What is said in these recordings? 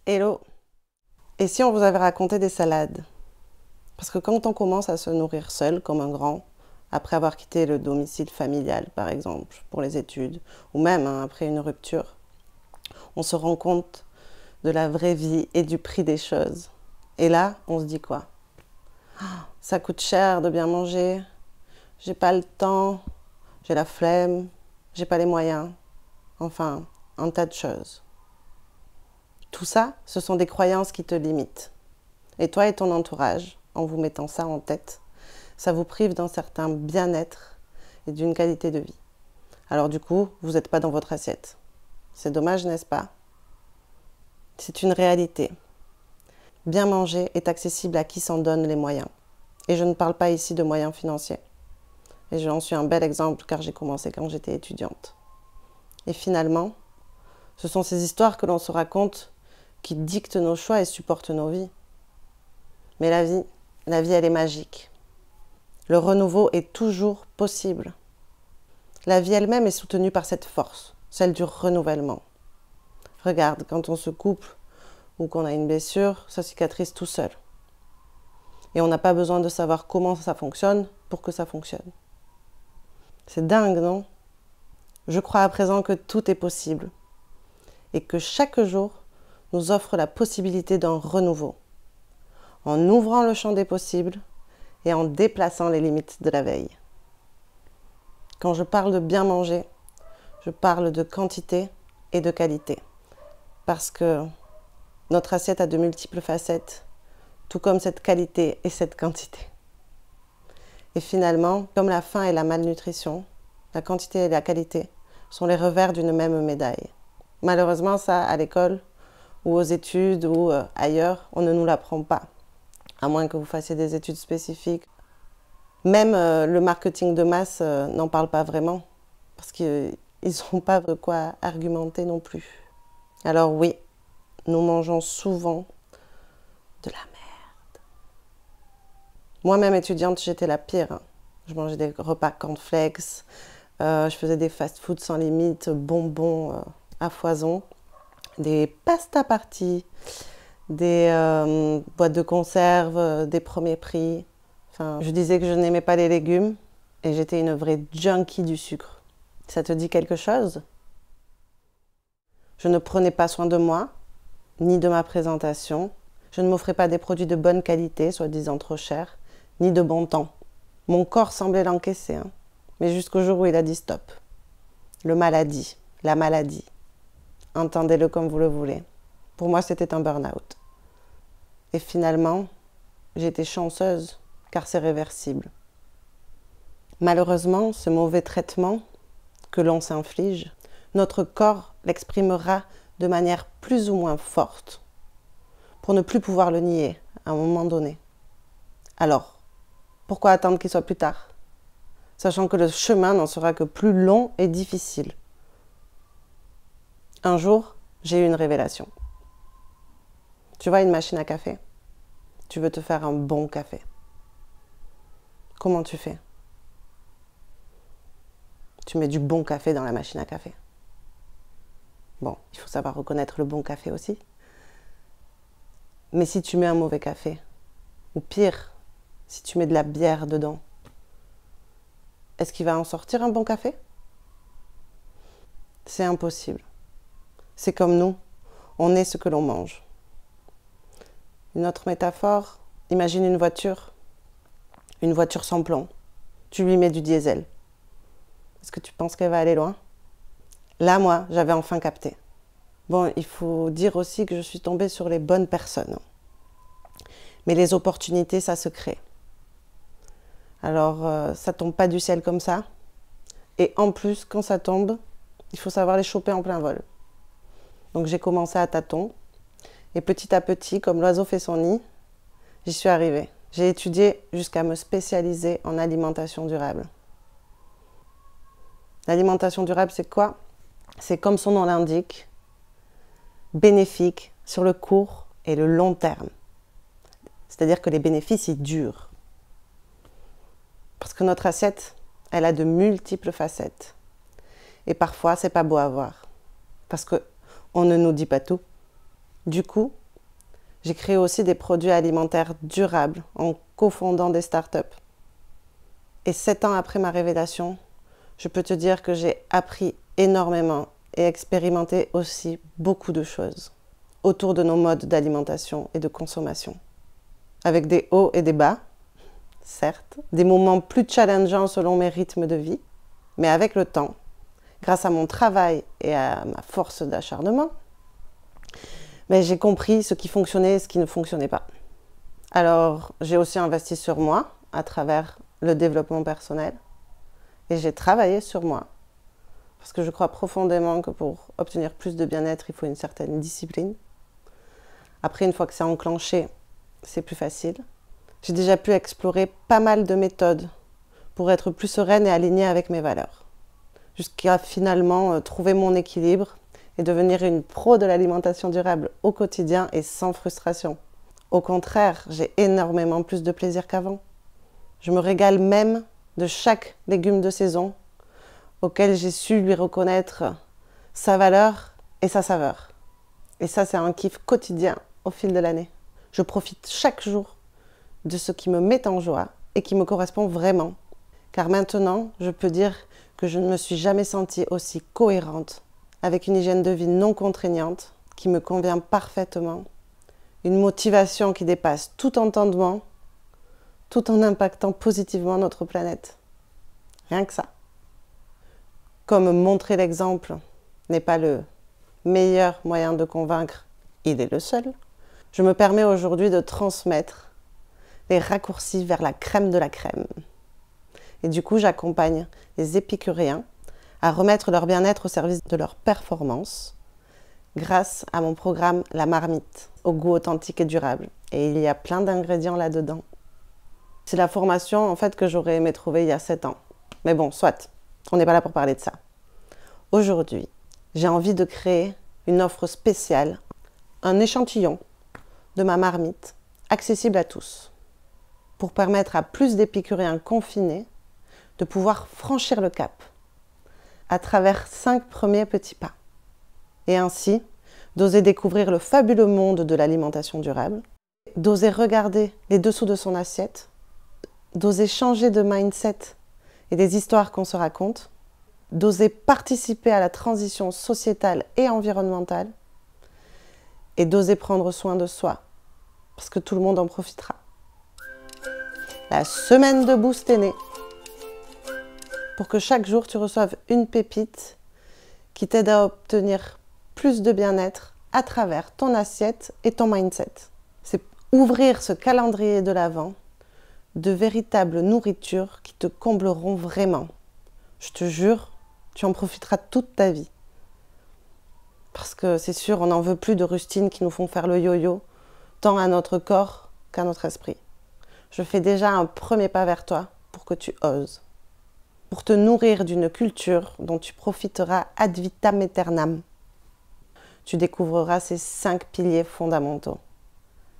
Hello! Et si on vous avait raconté des salades? Parce que quand on commence à se nourrir seul, comme un grand, après avoir quitté le domicile familial, par exemple, pour les études, ou même après une rupture, on se rend compte de la vraie vie et du prix des choses. Et là, on se dit quoi? Ça coûte cher de bien manger, j'ai pas le temps, j'ai la flemme, j'ai pas les moyens. Enfin, un tas de choses. Tout ça, ce sont des croyances qui te limitent. Et toi et ton entourage, en vous mettant ça en tête, ça vous prive d'un certain bien-être et d'une qualité de vie. Alors du coup, vous n'êtes pas dans votre assiette. C'est dommage, n'est-ce pas? C'est une réalité. Bien manger est accessible à qui s'en donne les moyens. Et je ne parle pas ici de moyens financiers. Et j'en suis un bel exemple car j'ai commencé quand j'étais étudiante. Et finalement, ce sont ces histoires que l'on se raconte qui dictent nos choix et supportent nos vies. Mais la vie, elle est magique. Le renouveau est toujours possible. La vie elle-même est soutenue par cette force, celle du renouvellement. Regarde, quand on se coupe ou qu'on a une blessure, ça cicatrise tout seul. Et on n'a pas besoin de savoir comment ça fonctionne pour que ça fonctionne. C'est dingue, non? Je crois à présent que tout est possible et que chaque jour nous offre la possibilité d'un renouveau, en ouvrant le champ des possibles et en déplaçant les limites de la veille. Quand je parle de bien manger, je parle de quantité et de qualité. Parce que notre assiette a de multiples facettes, tout comme cette qualité et cette quantité. Et finalement, comme la faim et la malnutrition, la quantité et la qualité sont les revers d'une même médaille. Malheureusement, ça, à l'école ou aux études ou ailleurs, on ne nous l'apprend pas. À moins que vous fassiez des études spécifiques. Même le marketing de masse n'en parle pas vraiment, parce qu'ils n'ont pas de quoi argumenter non plus. Alors oui, nous mangeons souvent de la merde. Moi-même étudiante, j'étais la pire. Je mangeais des repas cornflakes, je faisais des fast-food sans limite, bonbons à foison, des pasta parties, des boîtes de conserve, des premiers prix. Enfin, je disais que je n'aimais pas les légumes et j'étais une vraie junkie du sucre. Ça te dit quelque chose? Je ne prenais pas soin de moi, ni de ma présentation. Je ne m'offrais pas des produits de bonne qualité, soi-disant trop chers, ni de bon temps. Mon corps semblait l'encaisser, mais jusqu'au jour où il a dit stop. Le maladie, la maladie. Entendez-le comme vous le voulez. Pour moi, c'était un burn-out. Et finalement, j'étais chanceuse, car c'est réversible. Malheureusement, ce mauvais traitement que l'on s'inflige, notre corps l'exprimera de manière plus ou moins forte, pour ne plus pouvoir le nier à un moment donné. Alors, pourquoi attendre qu'il soit plus tard, sachant que le chemin n'en sera que plus long et difficile? Un jour, j'ai eu une révélation. Tu vois une machine à café? Tu veux te faire un bon café. Comment tu fais? Tu mets du bon café dans la machine à café. Bon, il faut savoir reconnaître le bon café aussi. Mais si tu mets un mauvais café, ou pire, si tu mets de la bière dedans, est-ce qu'il va en sortir un bon café? C'est impossible. C'est comme nous, on est ce que l'on mange. Une autre métaphore, imagine une voiture sans plomb. Tu lui mets du diesel. Est-ce que tu penses qu'elle va aller loin? Là, moi, j'avais enfin capté. Bon, il faut dire aussi que je suis tombée sur les bonnes personnes. Mais les opportunités, ça se crée. Alors, ça tombe pas du ciel comme ça. Et en plus, quand ça tombe, il faut savoir les choper en plein vol. Donc j'ai commencé à tâtons. Et petit à petit, comme l'oiseau fait son nid, j'y suis arrivée. J'ai étudié jusqu'à me spécialiser en alimentation durable. L'alimentation durable, c'est quoi? C'est comme son nom l'indique, bénéfique sur le court et le long terme. C'est-à-dire que les bénéfices, ils durent. Parce que notre assiette, elle a de multiples facettes. Et parfois, c'est pas beau à voir. Parce qu'on ne nous dit pas tout. Du coup, j'ai créé aussi des produits alimentaires durables en cofondant des startups. Et 7 ans après ma révélation, je peux te dire que j'ai appris énormément et expérimenté aussi beaucoup de choses autour de nos modes d'alimentation et de consommation. Avec des hauts et des bas, certes, des moments plus challengeants selon mes rythmes de vie, mais avec le temps, grâce à mon travail et à ma force d'acharnement, j'ai compris ce qui fonctionnait et ce qui ne fonctionnait pas. Alors, j'ai aussi investi sur moi à travers le développement personnel et j'ai travaillé sur moi parce que je crois profondément que pour obtenir plus de bien-être, il faut une certaine discipline. Après, une fois que c'est enclenché, c'est plus facile. J'ai déjà pu explorer pas mal de méthodes pour être plus sereine et alignée avec mes valeurs, jusqu'à finalement trouver mon équilibre et devenir une pro de l'alimentation durable au quotidien et sans frustration. Au contraire, j'ai énormément plus de plaisir qu'avant. Je me régale même de chaque légume de saison auquel j'ai su lui reconnaître sa valeur et sa saveur. Et ça, c'est un kiff quotidien au fil de l'année. Je profite chaque jour de ce qui me met en joie et qui me correspond vraiment. Car maintenant, je peux dire que je ne me suis jamais sentie aussi cohérente, avec une hygiène de vie non contraignante qui me convient parfaitement, une motivation qui dépasse tout entendement, tout en impactant positivement notre planète. Rien que ça. Comme montrer l'exemple n'est pas le meilleur moyen de convaincre, il est le seul, je me permets aujourd'hui de transmettre les raccourcis vers la crème de la crème. Et du coup, j'accompagne les épicuriens à remettre leur bien-être au service de leur performance grâce à mon programme La Marmite, au goût authentique et durable. Et il y a plein d'ingrédients là-dedans. C'est la formation en fait que j'aurais aimé trouver il y a 7 ans. Mais bon, soit, on n'est pas là pour parler de ça. Aujourd'hui, j'ai envie de créer une offre spéciale, un échantillon de ma marmite, accessible à tous, pour permettre à plus d'épicuriens confinés de pouvoir franchir le cap à travers 5 premiers petits pas. Et ainsi, d'oser découvrir le fabuleux monde de l'alimentation durable, d'oser regarder les dessous de son assiette, d'oser changer de mindset et des histoires qu'on se raconte, d'oser participer à la transition sociétale et environnementale, et d'oser prendre soin de soi, parce que tout le monde en profitera. La semaine de boost est née, pour que chaque jour tu reçoives une pépite qui t'aide à obtenir plus de bien-être à travers ton assiette et ton mindset. C'est ouvrir ce calendrier de l'Avent de véritables nourritures qui te combleront vraiment. Je te jure, tu en profiteras toute ta vie. Parce que c'est sûr, on n'en veut plus de rustines qui nous font faire le yo-yo, tant à notre corps qu'à notre esprit. Je fais déjà un premier pas vers toi pour que tu oses. Pour te nourrir d'une culture dont tu profiteras ad vitam aeternam. Tu découvriras ces 5 piliers fondamentaux.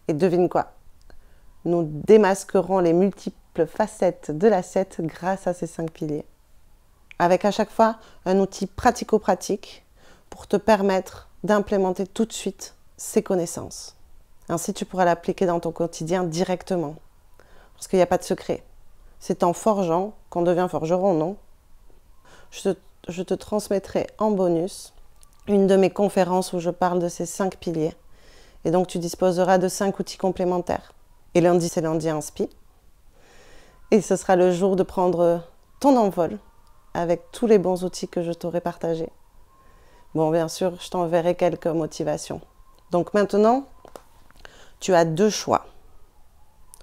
Et devine quoi? Nous démasquerons les multiples facettes de l'assiette grâce à ces 5 piliers. Avec à chaque fois un outil pratico-pratique pour te permettre d'implémenter tout de suite ces connaissances. Ainsi, tu pourras l'appliquer dans ton quotidien directement. Parce qu'il n'y a pas de secret. C'est en forgeant qu'on devient forgeron, non? Je te transmettrai en bonus une de mes conférences où je parle de ces 5 piliers. Et donc, tu disposeras de 5 outils complémentaires. Et lundi, c'est lundi inspi. Et ce sera le jour de prendre ton envol avec tous les bons outils que je t'aurai partagés. Bon, bien sûr, je t'enverrai quelques motivations. Donc maintenant, tu as 2 choix.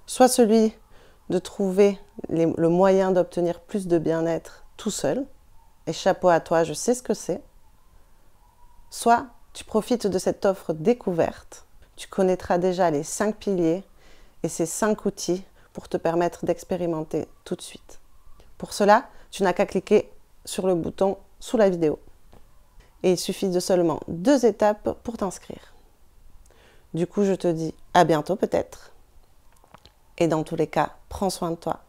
Soit celui de trouver le moyen d'obtenir plus de bien-être tout seul. Et chapeau à toi, je sais ce que c'est. Soit tu profites de cette offre découverte. Tu connaîtras déjà les 5 piliers et ces 5 outils pour te permettre d'expérimenter tout de suite. Pour cela, tu n'as qu'à cliquer sur le bouton sous la vidéo. Et il suffit de seulement 2 étapes pour t'inscrire. Du coup, je te dis à bientôt peut-être. Et dans tous les cas, prends soin de toi.